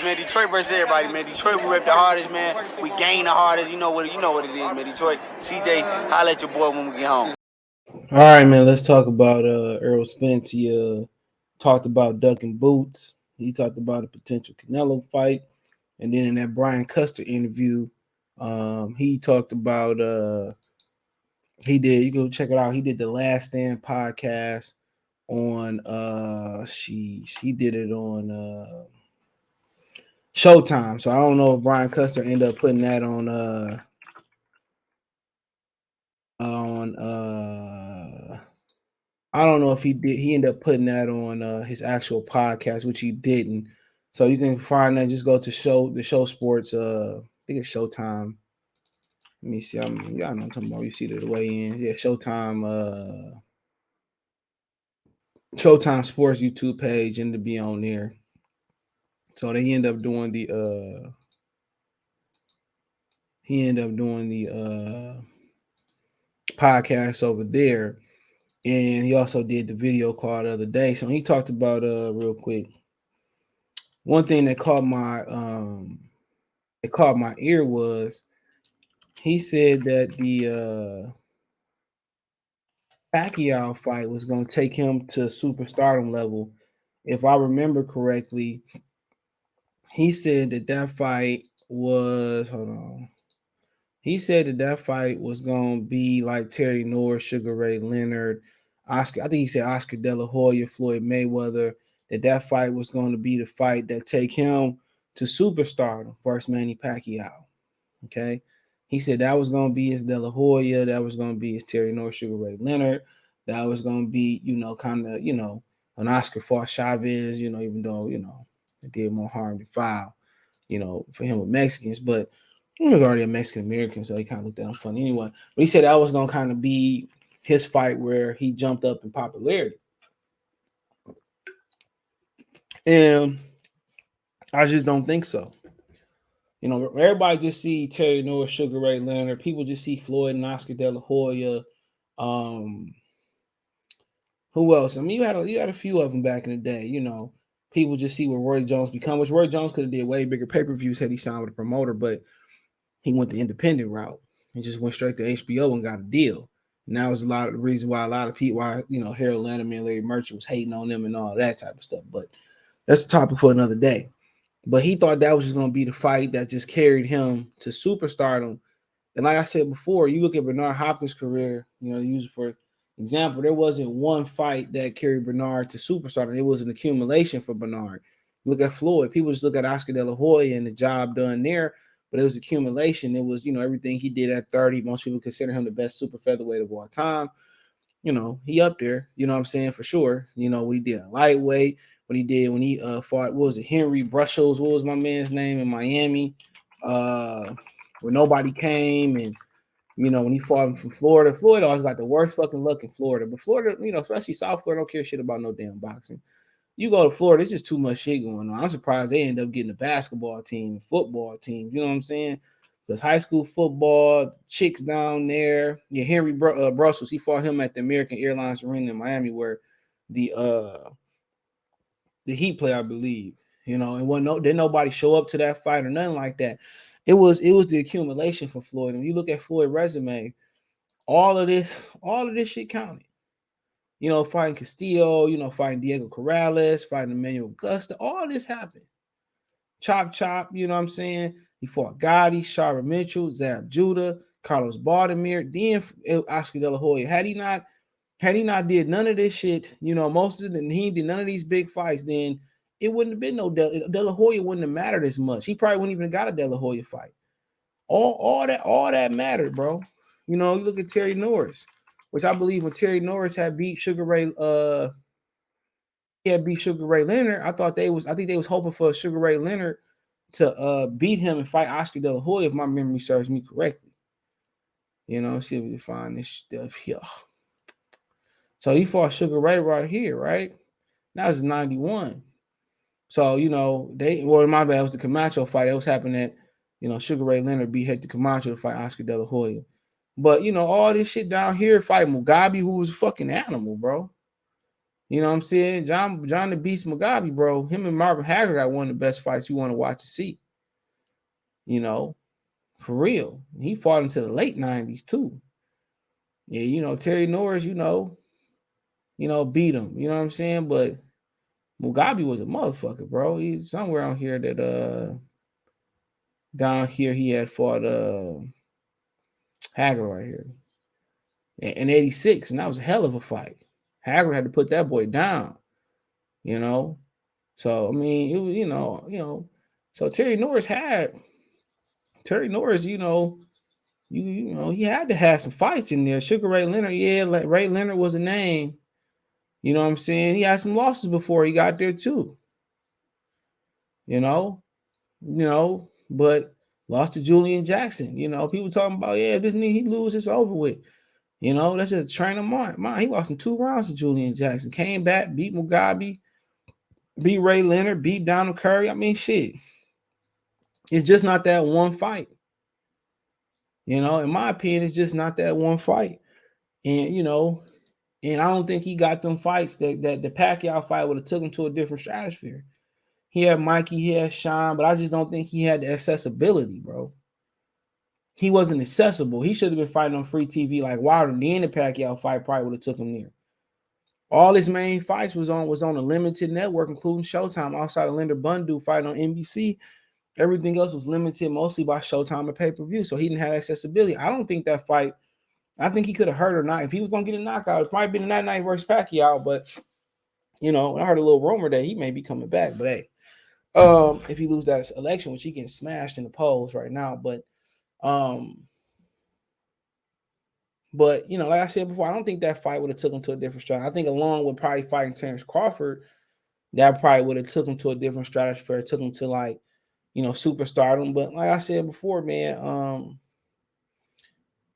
man. Detroit versus everybody, man. Detroit, we rep the hardest, man. We gain the hardest. You know what it is, man. Detroit, CJ, holla at your boy when we get home. All right, man. Let's talk about Errol Spence. He talked about ducking boots. He talked about a potential Canelo fight, and then in that Brian Custer interview, he talked about he did. You go check it out. He did the Last Stand podcast on he did it on Showtime. So I don't know if Brian Custer ended up putting that on I don't know if he did. He ended up putting that on his actual podcast, which he didn't. So you can find that. Just go to the show sports. I think it's Showtime. Let me see. Y'all know what I'm talking about. You see the weigh-ins. Yeah, Showtime. Showtime Sports YouTube page and to be on there. So they end up doing the podcast over there. And he also did the video call the other day. So he talked about real quick. One thing that caught my ear was he said that the Pacquiao fight was going to take him to superstardom level. If I remember correctly, he said that fight was He said that fight was going to be like Terry Norris, Sugar Ray Leonard, Oscar. I think he said Oscar De La Hoya, Floyd Mayweather. That fight was going to be the fight that take him to superstardom versus Manny Pacquiao. Okay. He said that was going to be his De La Hoya. That was going to be his Terry Norris, Sugar Ray Leonard. That was going to be, kind of, an Oscar fought Chavez, even though, it did more harm than foul, for him with Mexicans. But he was already a Mexican American, so he kind of looked at him funny anyway. But he said that was going to kind of be his fight where he jumped up in popularity. And I just don't think so. Everybody just see Terry Norris, Sugar Ray Leonard. People just see Floyd and Oscar De La Hoya. Who else? I mean, you had a few of them back in the day. People just see what Roy Jones become, which Roy Jones could have did way bigger pay-per-views had he signed with a promoter, but he went the independent route and just went straight to HBO and got a deal. And that was a lot of the reason why a lot of people, Harold Landerman and Larry Merchant was hating on them and all that type of stuff. But that's a topic for another day. But he thought that was just going to be the fight that just carried him to superstardom. And like I said before, you look at Bernard Hopkins' career, use it for example, there wasn't one fight that carried Bernard to superstardom. It was an accumulation for Bernard. Look at Floyd. People just look at Oscar De La Hoya and the job done there, but it was accumulation. It was, everything he did at 30. Most people consider him the best super featherweight of all time. He up there, you know what I'm saying, for sure. What he did at lightweight, what he did when he fought, what was it, Henry Brussels, what was my man's name in Miami, where nobody came, and when he fought him from Florida always got the worst fucking luck in Florida. But Florida, especially South Florida, don't care shit about no damn boxing. You go to Florida, it's just too much shit going on. I'm surprised they end up getting a basketball team, football team. You know what I'm saying? Because high school football, chicks down there. Yeah, Henry Brussels, he fought him at the American Airlines Arena in Miami, where the Heat play, I believe. And didn't nobody show up to that fight or nothing like that. It was the accumulation for Floyd. And when you look at Floyd's resume, all of this shit counted. Fighting Castillo, fighting Diego Corrales, fighting Emmanuel Augusta, all this happened. Chop, you know what I'm saying? He fought Gotti, Shara Mitchell, Zab Judah, Carlos Baldomir, then Oscar De La Hoya. Had he not did none of this shit, most of them, he did none of these big fights, then it wouldn't have been no De La Hoya wouldn't have mattered as much. He probably wouldn't even got a De La Hoya fight. All that mattered, bro. You look at Terry Norris, which I believe when Terry Norris had beat Sugar Ray Leonard, I think they was hoping for Sugar Ray Leonard to beat him and fight Oscar De La Hoya, if my memory serves me correctly. See if we can find this stuff here. So he fought Sugar Ray right here, right? That was 91. So, my bad, it was the Camacho fight. That was happening at, Sugar Ray Leonard beat Hector Camacho to fight Oscar De La Hoya. But, all this shit down here, fight Mugabe, who was a fucking animal, bro. You know what I'm saying? John the Beast Mugabe, bro. Him and Marvin Hagler got one of the best fights you want to watch and see. You know, for real. He fought into the late 90s too. Yeah, Terry Norris, beat him. You know what I'm saying? But Mugabe was a motherfucker, bro. He's somewhere on here that down here he had fought Hagler right here. In 86, and that was a hell of a fight. Hagler had to put that boy down, you know. So I mean, it was, so Terry Norris, he had to have some fights in there. Sugar Ray Leonard, yeah, like Ray Leonard was a name. You know what I'm saying? He had some losses before he got there too. You know, but lost to Julian Jackson. People talking about, yeah, this nigga he lose, it's over with. That's just a train of mine. He lost in 2 rounds to Julian Jackson. Came back, beat Mugabe, beat Ray Leonard, beat Donald Curry. I mean, shit. It's just not that one fight. In my opinion, it's just not that one fight. And and I don't think he got them fights that the Pacquiao fight would have took him to a different stratosphere. He had Mikey, he had Sean, but I just don't think he had the accessibility, bro. He wasn't accessible. He should have been fighting on free TV like Wilder. Then the Pacquiao fight probably would have took him there. All his main fights was on a limited network, including Showtime. Outside of Linder Bundu fighting on NBC, everything else was limited mostly by Showtime and pay-per-view. So he didn't have accessibility. I don't think that fight. I think he could have hurt or not. If he was gonna get a knockout, it might have been that night versus Pacquiao. But I heard a little rumor that he may be coming back. But hey, if he lose that election, which he getting smashed in the polls right now, but like I said before, I don't think that fight would have took him to a different stratosphere. I think along with probably fighting Terrence Crawford, that probably would have took him to a different stratosphere, took him to like, superstardom. But like I said before, man,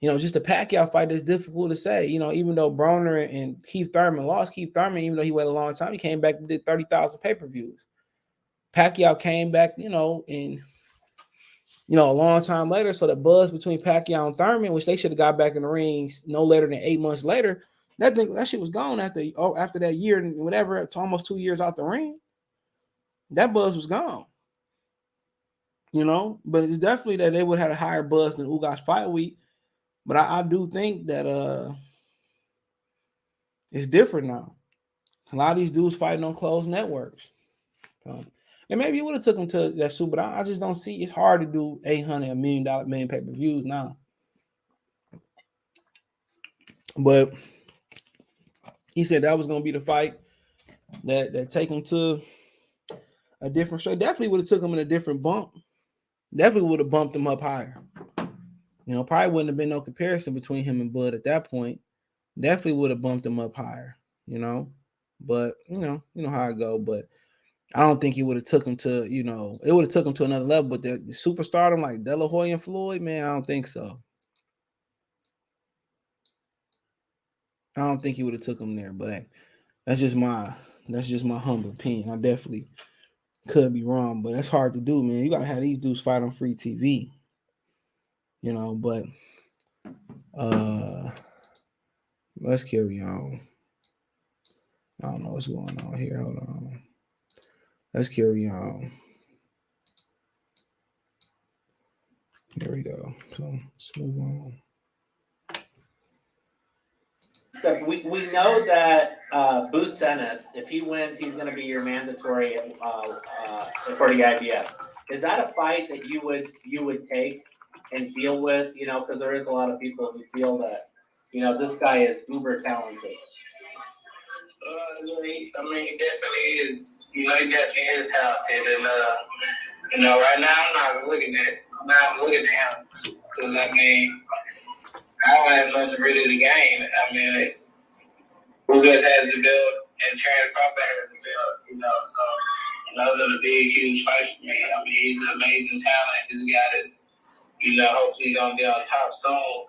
just a Pacquiao fight is difficult to say. Even though Broner and Keith Thurman lost, Keith Thurman, even though he waited a long time, he came back and did 30,000 pay-per-views. Pacquiao came back, and a long time later. So the buzz between Pacquiao and Thurman, which they should have got back in the ring no later than 8 months later, that shit was gone after that year and whatever, to almost 2 years out the ring. That buzz was gone. But it's definitely that they would have had a higher buzz than Ugas Fight Week. But I do think that it's different now. A lot of these dudes fighting on closed networks. And maybe it would have took them to that super, but I just don't see. It's hard to do $800, $1 million pay-per-views now. But he said that was going to be the fight that take him to a different show. Definitely would have took him in a different bump. Definitely would have bumped him up higher. Probably wouldn't have been no comparison between him and Bud at that point. Definitely would have bumped him up higher. But you know how it go. But I don't think he would have took him to, it would have took him to another level. But the superstardom like De La Hoya and Floyd, man, I don't think so. I don't think he would have took him there. But hey, that's just my humble opinion. I definitely could be wrong, but that's hard to do, man. You gotta have these dudes fight on free TV. But let's carry on. I don't know what's going on here. Hold on. Let's carry on. There we go. So let's move on. So we know that Boots Ennis, if he wins, he's going to be your mandatory for the IBF. Is that a fight that you would take and deal with? Because there is a lot of people who feel that this guy is uber talented. He definitely is. He definitely is talented, and right now I'm not looking at him because I don't have nothing really to gain. Who just has the build and Terrence Crawford has the build, so those are the big, huge fights for me. He's an amazing talent. This guy is, hopefully gonna be on top soon,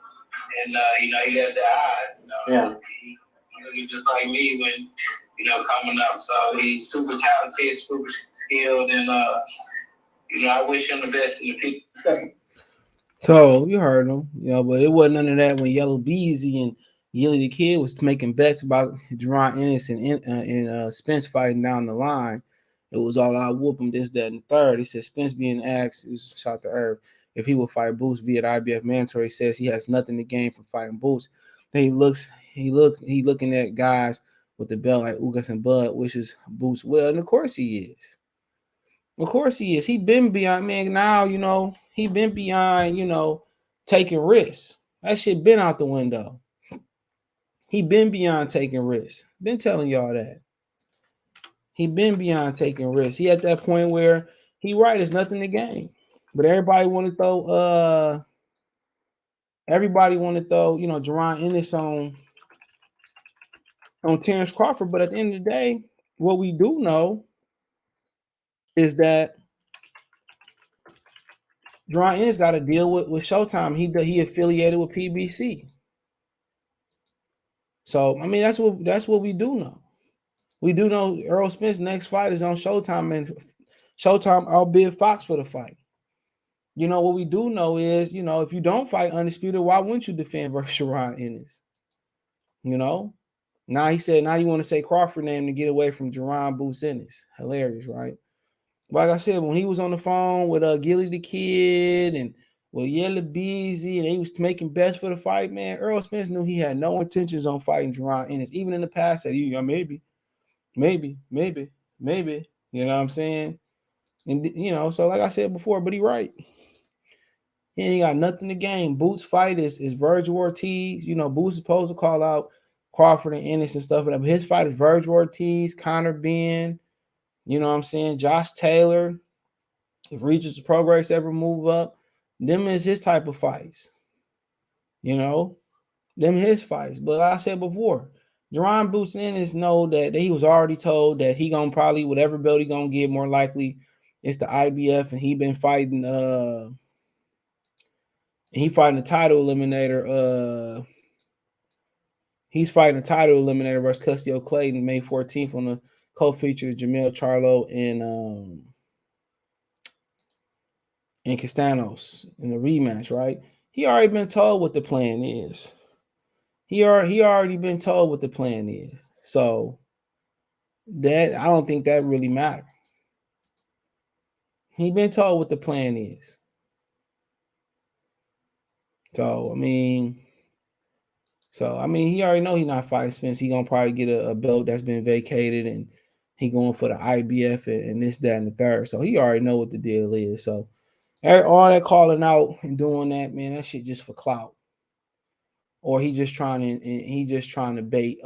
and he has the eye. Yeah. He's just like me when coming up. So he's super talented, super skilled, and I wish him the best in the future. So you heard him, but it wasn't none of that when Yellow Beezy and Yilly the Kid was making bets about Jaron Ennis and Spence fighting down the line. It was all out whoop him, this, that, and the third. He said Spence being asked, it was shot to Earth, if he will fight Boots via the IBF mandatory. He says he has nothing to gain from fighting Boots. Then he looking at guys with the belt like Ugas and Bud, wishes Boots well, and of course he is. Of course he is. He been beyond, man. Now, he been beyond, taking risks. That shit been out the window. He been beyond taking risks. Been telling y'all that. He been beyond taking risks. He at that point where he right, there's nothing to gain. But everybody want to throw Jaron Ennis on Terrence Crawford. But at the end of the day, what we do know is that Jaron Ennis got to deal with Showtime. He affiliated with PBC. So I mean that's what we do know. We do know Errol Spence's next fight is on Showtime, and Showtime outbid Fox for the fight. What we do know is, if you don't fight Undisputed, why wouldn't you defend versus Jaron Ennis? Now he said, now you want to say Crawford name to get away from Jaron Boots Ennis. Hilarious, right? Like I said, when he was on the phone with Gilly the Kid and Yella Beezy, and he was making bets for the fight, man, Errol Spence knew he had no intentions on fighting Jaron Ennis. Even in the past, said, maybe. You know what I'm saying? And, so like I said before, but he right. He ain't got nothing to gain. Boots' fight is Virgil Ortiz. Boots is supposed to call out Crawford and Ennis and stuff, but his fight is Virgil Ortiz, Conor Benn, you know what I'm saying, Josh Taylor. If Regis of Progress ever move up, them is his type of fights. Them his fights. But like I said before, Jaron Boots Ennis know that he was already told that he gonna probably, whatever belt he gonna get, more likely it's the IBF, and he been fighting he fighting the title eliminator. He's fighting the title eliminator versus Custio Clayton May 14th on the co-feature Jamil Charlo and Castanos in the rematch, right? He already been told what the plan is. He already been told what the plan is. So that I don't think that really matters. He been told what the plan is. So I mean, he already know he not fighting Spence. He gonna probably get a belt that's been vacated, and he going for the IBF and this, that, and the third. So he already know what the deal is. So all that calling out and doing that, man, that shit just for clout. Or he just trying to bait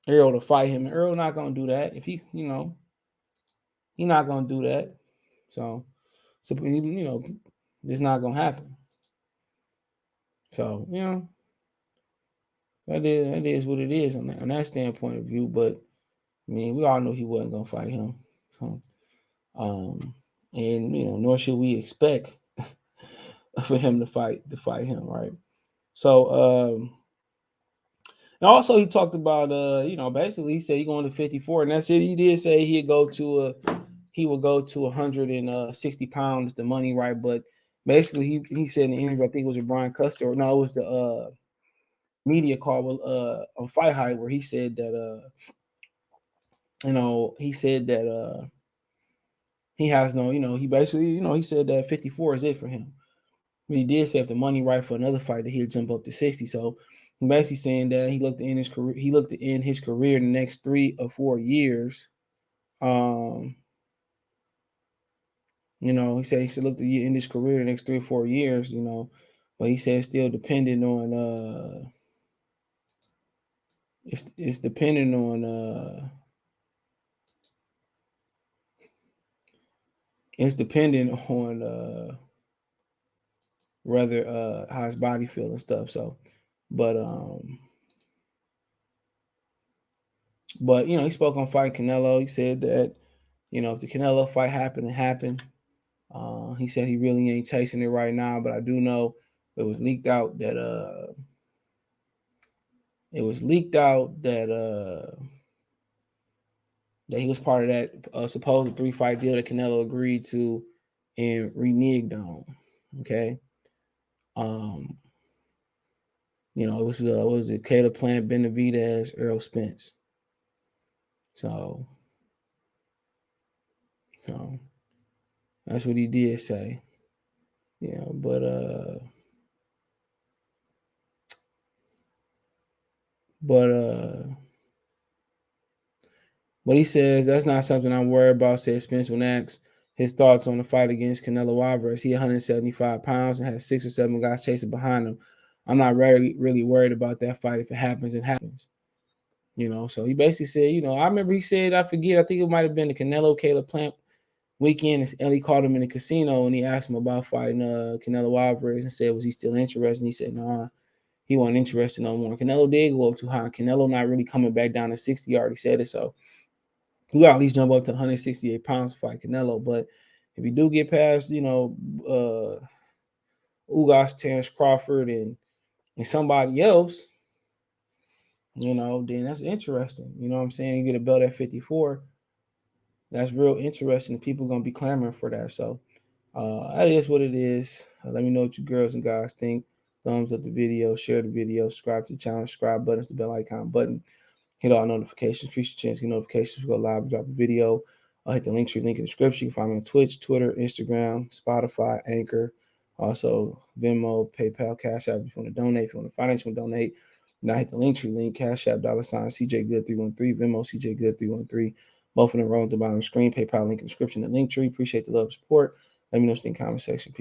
Errol to fight him. And Errol not gonna do that. If he not gonna do that. So it's not gonna happen. So that is what it is on that standpoint of view. But I mean, we all know he wasn't gonna fight him. So and nor should we expect for him to fight him, right? So and also he talked about basically he said he going to 54, and that's it. He did say he would go to 160 pounds, the money, right? But basically he said in the interview, I think it was with Brian Custer, or no, it was the media call with on Fight High, where he said that he has no, he basically, he said that 54 is it for him. But he did say if the money right for another fight that he'll jump up to 60. So he's basically saying that he looked to end his career. He looked to end his career in the next 3 or 4 years. He said he should look to end his career in the next 3 or 4 years. But he said it's still dependent on it's dependent on rather how his body feel and stuff. So but he spoke on fighting Canelo. He said that if the Canelo fight happened, it happened. He said he really ain't chasing it right now, but I do know it was leaked out that that he was part of that supposed 3-fight deal that Canelo agreed to and reneged on. Okay. You know, it was what was it? Caleb Plant, Benavidez, Errol Spence. So that's what he did say. Yeah, but he says that's not something I'm worried about, said Spence when asked his thoughts on the fight against Canelo Alvarez. He 175 pounds and has 6 or 7 guys chasing behind him. I'm not really worried about that fight. If it happens, it happens. You know, so he basically said, you know, I remember he said, I think it might have been the Canelo Caleb Plant weekend. And he called him in the casino and he asked him about fighting Canelo Alvarez and said, was he still interested? And he said, nah, he wasn't interested no more. Canelo did go up too high. Canelo not really coming back down to 60. He already said it. So we got to at least jump up to 168 pounds to fight Canelo. But if you do get past, you know, Ugas, Terrence Crawford, and somebody else, you know, then that's interesting. You know what I'm saying? You get a belt at 54. That's real interesting. People are going to be clamoring for that. So that is what it is. Let me know what you girls and guys think. Thumbs up the video, share the video, subscribe to the channel, subscribe button, the bell icon button. Hit all notifications, increase your chance to get notifications. We go live, drop a video. Hit the link in the description. You can find me on Twitch, Twitter, Instagram, Spotify, Anchor, also Venmo, PayPal, Cash App. If you want to donate, if you want to financially donate, now hit the link, Cash App, $ CJ Good 313, Venmo, CJ Good 313. Both of them roll at the bottom of the screen. PayPal link in the description, the link tree. Appreciate the love and support. Let me know what you think in the comment section.